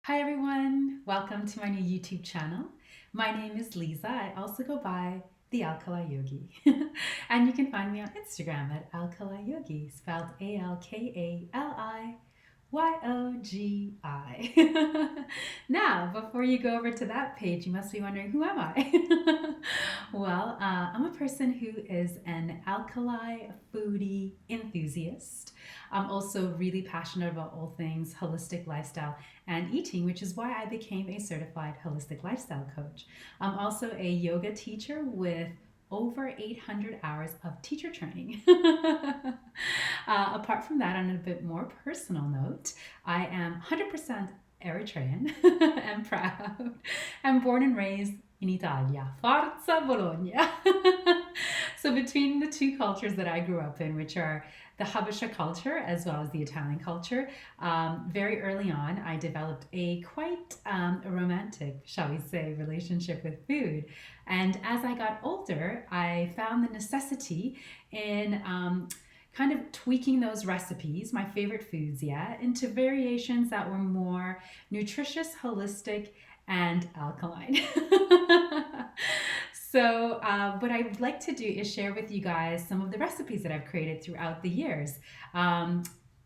Hi everyone, welcome to my new YouTube channel. My name is Lisa. I also go by the Alkali Yogi. And you can find me on Instagram at Alkali Yogi, spelled Alkaliyogi. Now, before you go over to that page, you must be wondering, who am I? Well, I'm a person who is an alkali foodie enthusiast. I'm also really passionate about all things holistic lifestyle and eating, which is why I became a certified holistic lifestyle coach. I'm also a yoga teacher with over 800 hours of teacher training. Apart from that, on a bit more personal note, I am 100% Eritrean and proud. I'm born and raised in Italia. Forza Bologna. So between the two cultures that I grew up in, which are the Habesha culture as well as the Italian culture, very early on, I developed a quite romantic, shall we say, relationship with food. And as I got older, I found the necessity in kind of tweaking those recipes, my favorite foods, into variations that were more nutritious, holistic, and alkaline. So, what I would like to do is share with you guys some of the recipes that I've created throughout the years.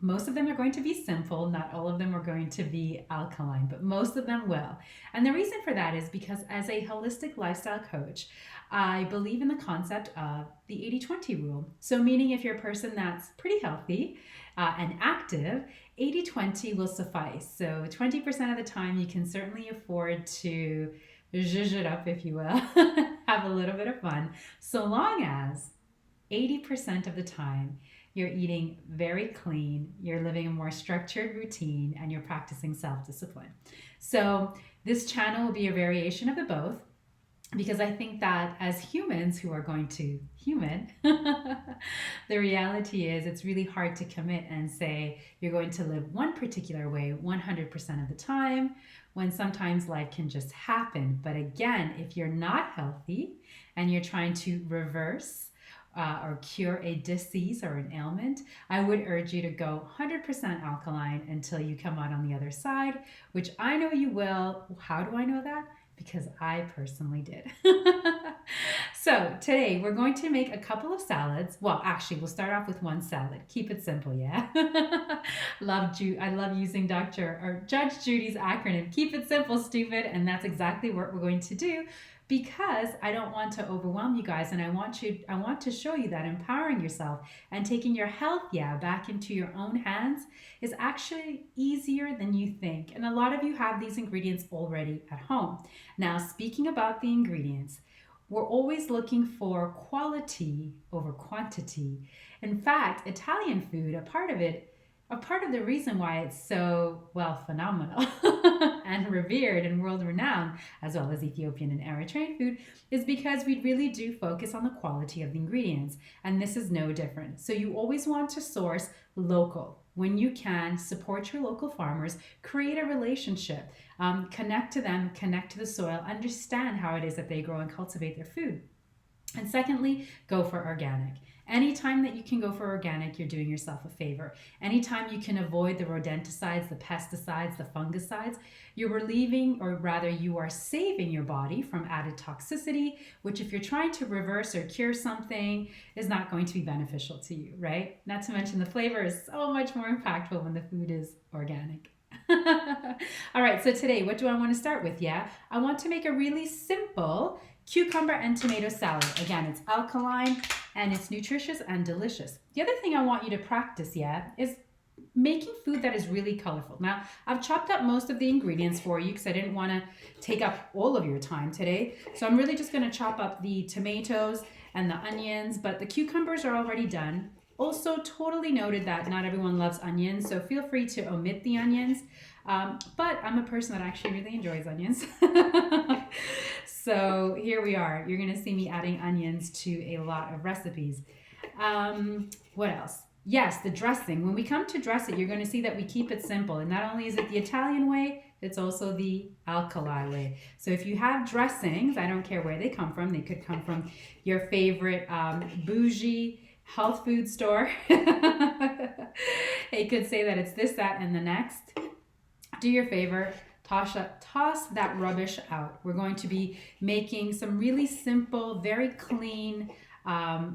Most of them are going to be simple, not all of them are going to be alkaline, but most of them will. And the reason for that is because as a holistic lifestyle coach, I believe in the concept of the 80-20 rule. So, meaning if you're a person that's pretty healthy and active, 80-20 will suffice. So, 20% of the time, you can certainly afford to zhuzh it up, if you will, have a little bit of fun, so long as 80% of the time you're eating very clean, you're living a more structured routine, and you're practicing self-discipline. So this channel will be a variation of the both, because I think that as humans who are going to human, the reality is it's really hard to commit and say you're going to live one particular way 100% of the time, when sometimes life can just happen. But again, if you're not healthy and you're trying to reverse or cure a disease or an ailment, I would urge you to go 100% alkaline until you come out on the other side, which I know you will. How do I know that? Because I personally did. So today we're going to make a couple of salads. Well, actually, we'll start off with one salad. Keep it simple, yeah? I love using Judge Judy's acronym. Keep it simple, stupid. And that's exactly what we're going to do, because I don't want to overwhelm you guys, and I want to show you that empowering yourself and taking your health back into your own hands is actually easier than you think. And a lot of you have these ingredients already at home. Now, speaking about the ingredients, we're always looking for quality over quantity. In fact, Italian food, a part of the reason why it's so, well, phenomenal and revered and world renowned, as well as Ethiopian and Eritrean food, is because we really do focus on the quality of the ingredients. And this is no different. So you always want to source local. When you can, support your local farmers, create a relationship, connect to them, connect to the soil, understand how it is that they grow and cultivate their food. And secondly, go for organic. Anytime that you can go for organic, you're doing yourself a favor. Anytime you can avoid the rodenticides, the pesticides, the fungicides, you're relieving, or rather you are saving your body from added toxicity, which if you're trying to reverse or cure something is not going to be beneficial to you, right? Not to mention the flavor is so much more impactful when the food is organic. All right, so today, what do I want to start with? I want to make a really simple cucumber and tomato salad. Again, it's alkaline and it's nutritious and delicious. The other thing I want you to practice, is making food that is really colorful. Now, I've chopped up most of the ingredients for you because I didn't want to take up all of your time today. So I'm really just going to chop up the tomatoes and the onions, but the cucumbers are already done. Also, totally noted that not everyone loves onions, so feel free to omit the onions. But I'm a person that actually really enjoys onions. So here we are. You're going to see me adding onions to a lot of recipes. What else? Yes, the dressing. When we come to dress it, you're going to see that we keep it simple. And not only is it the Italian way, it's also the alkali way. So if you have dressings, I don't care where they come from. They could come from your favorite bougie health food store. It could say that it's this, that, and the next. Do your favor, Toss that rubbish out. We're going to be making some really simple, very clean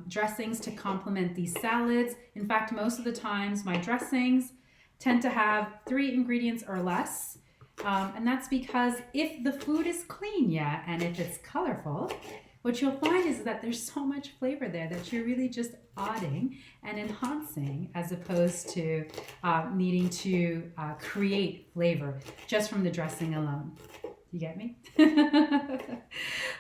dressings to complement these salads. In fact, most of the times my dressings tend to have 3 ingredients or less. And that's because if the food is clean, yeah, and if it's colorful, what you'll find is that there's so much flavor there that you're really just adding and enhancing as opposed to needing to create flavor just from the dressing alone. You get me?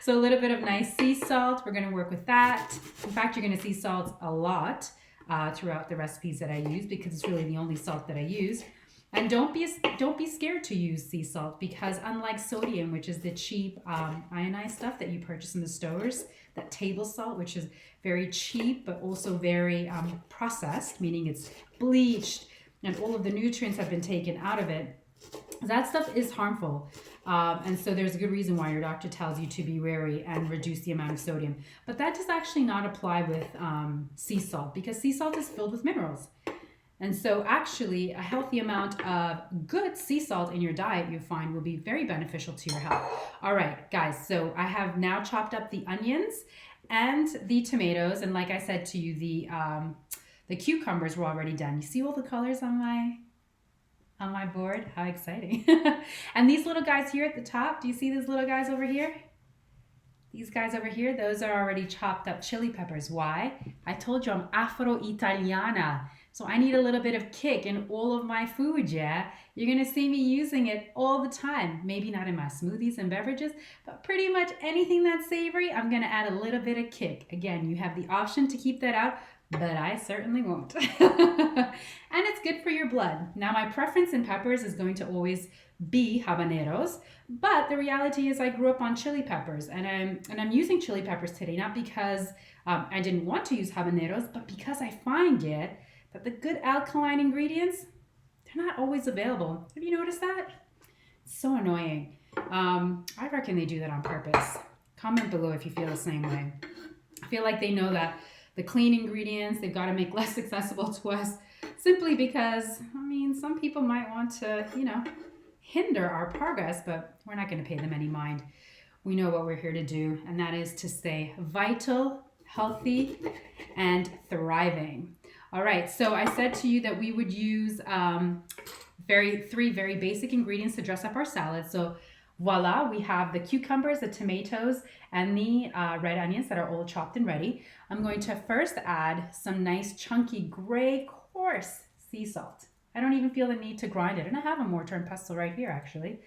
So a little bit of nice sea salt. We're going to work with that. In fact, you're going to see salt a lot throughout the recipes that I use because it's really the only salt that I use. And don't be scared to use sea salt because unlike sodium, which is the cheap ionized stuff that you purchase in the stores, that table salt, which is very cheap but also very processed, meaning it's bleached and all of the nutrients have been taken out of it, that stuff is harmful. And so there's a good reason why your doctor tells you to be wary and reduce the amount of sodium. But that does actually not apply with sea salt because sea salt is filled with minerals. And so actually a healthy amount of good sea salt in your diet you find will be very beneficial to your health. All right, guys, so I have now chopped up the onions and the tomatoes. And like I said to you, the cucumbers were already done. You see all the colors on my board? How exciting. And these little guys here at the top, do you see these little guys over here? These guys over here, those are already chopped up chili peppers. Why? I told you I'm Afro-Italiana. So I need a little bit of kick in all of my food, yeah? You're gonna see me using it all the time. Maybe not in my smoothies and beverages, but pretty much anything that's savory, I'm gonna add a little bit of kick. Again, you have the option to keep that out, but I certainly won't. And it's good for your blood. Now my preference in peppers is going to always be habaneros, but the reality is I grew up on chili peppers and I'm using chili peppers today, not because I didn't want to use habaneros, but because I find it that the good alkaline ingredients, they're not always available. Have you noticed that? It's so annoying. I reckon they do that on purpose. Comment below if you feel the same way. I feel like they know that the clean ingredients, they've got to make less accessible to us simply because, I mean, some people might want to, hinder our progress, but we're not going to pay them any mind. We know what we're here to do, and that is to stay vital, healthy, and thriving. All right, so I said to you that we would use 3 very basic ingredients to dress up our salad. So voila, we have the cucumbers, the tomatoes, and the red onions that are all chopped and ready. I'm going to first add some nice chunky gray coarse sea salt. I don't even feel the need to grind it. And I have a mortar and pestle right here actually,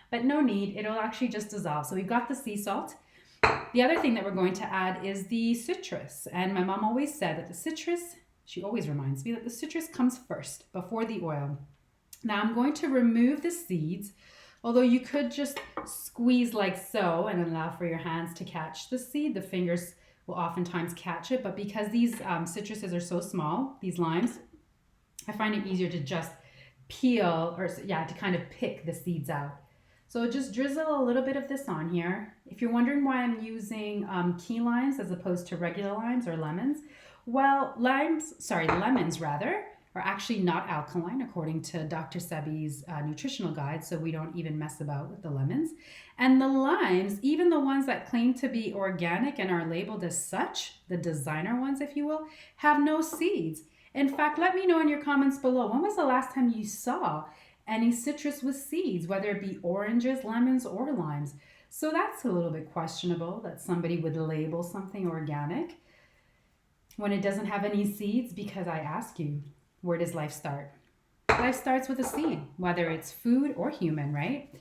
but no need, it'll actually just dissolve. So we've got the sea salt. The other thing that we're going to add is the citrus. And my mom always said that the citrus, she always reminds me that the citrus comes first before the oil. Now I'm going to remove the seeds, although you could just squeeze like so and allow for your hands to catch the seed. The fingers will oftentimes catch it, but because these citruses are so small, these limes, I find it easier to just peel to kind of pick the seeds out. So just drizzle a little bit of this on here. If you're wondering why I'm using key limes as opposed to regular limes or lemons, well, lemons rather, are actually not alkaline according to Dr. Sebi's nutritional guide, so we don't even mess about with the lemons. And the limes, even the ones that claim to be organic and are labeled as such, the designer ones if you will, have no seeds. In fact, let me know in your comments below, when was the last time you saw any citrus with seeds, whether it be oranges, lemons, or limes? So that's a little bit questionable that somebody would label something organic when it doesn't have any seeds, because I ask you, where does life start? Life starts with a seed, whether it's food or human, right?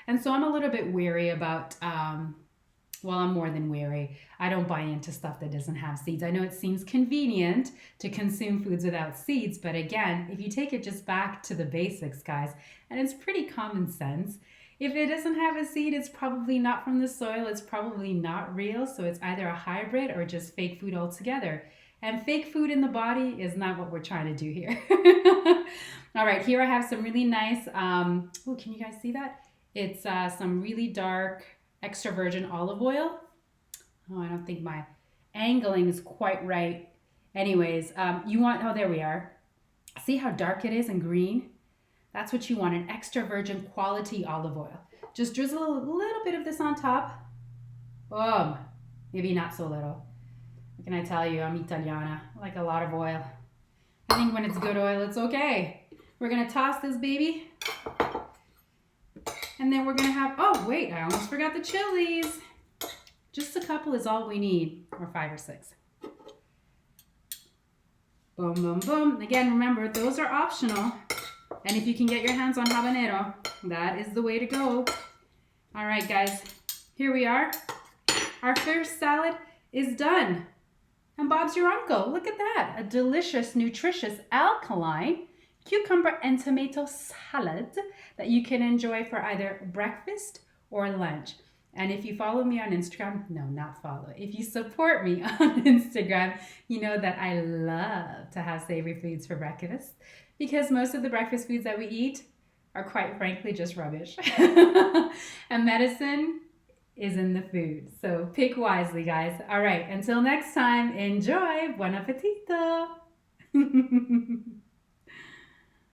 And so I'm a little bit wary about, I'm more than wary. I don't buy into stuff that doesn't have seeds. I know it seems convenient to consume foods without seeds, but again, if you take it just back to the basics, guys, and it's pretty common sense, if it doesn't have a seed, it's probably not from the soil, it's probably not real, so it's either a hybrid or just fake food altogether. And fake food in the body is not what we're trying to do here. All right, here I have some really nice, can you guys see that? It's some really dark extra virgin olive oil. Oh, I don't think my angling is quite right. Anyways, there we are. See how dark it is and green? That's what you want, an extra virgin quality olive oil. Just drizzle a little bit of this on top. Boom. Maybe not so little. What can I tell you? I'm Italiana. I like a lot of oil. I think when it's good oil, it's okay. We're going to toss this baby. And then we're going to have, oh, wait, I almost forgot the chilies. Just a couple is all we need, or 5 or 6. Boom, boom, boom. Again, remember, those are optional. And if you can get your hands on habanero, that is the way to go. All right, guys, here we are. Our first salad is done. And Bob's your uncle. Look at that. A delicious, nutritious, alkaline cucumber and tomato salad that you can enjoy for either breakfast or lunch. And if you follow me on Instagram, no, not follow. If you support me on Instagram, you know that I love to have savory foods for breakfast because most of the breakfast foods that we eat are quite frankly just rubbish. And medicine is in the food. So pick wisely, guys. All right, until next time, enjoy. Buon appetito.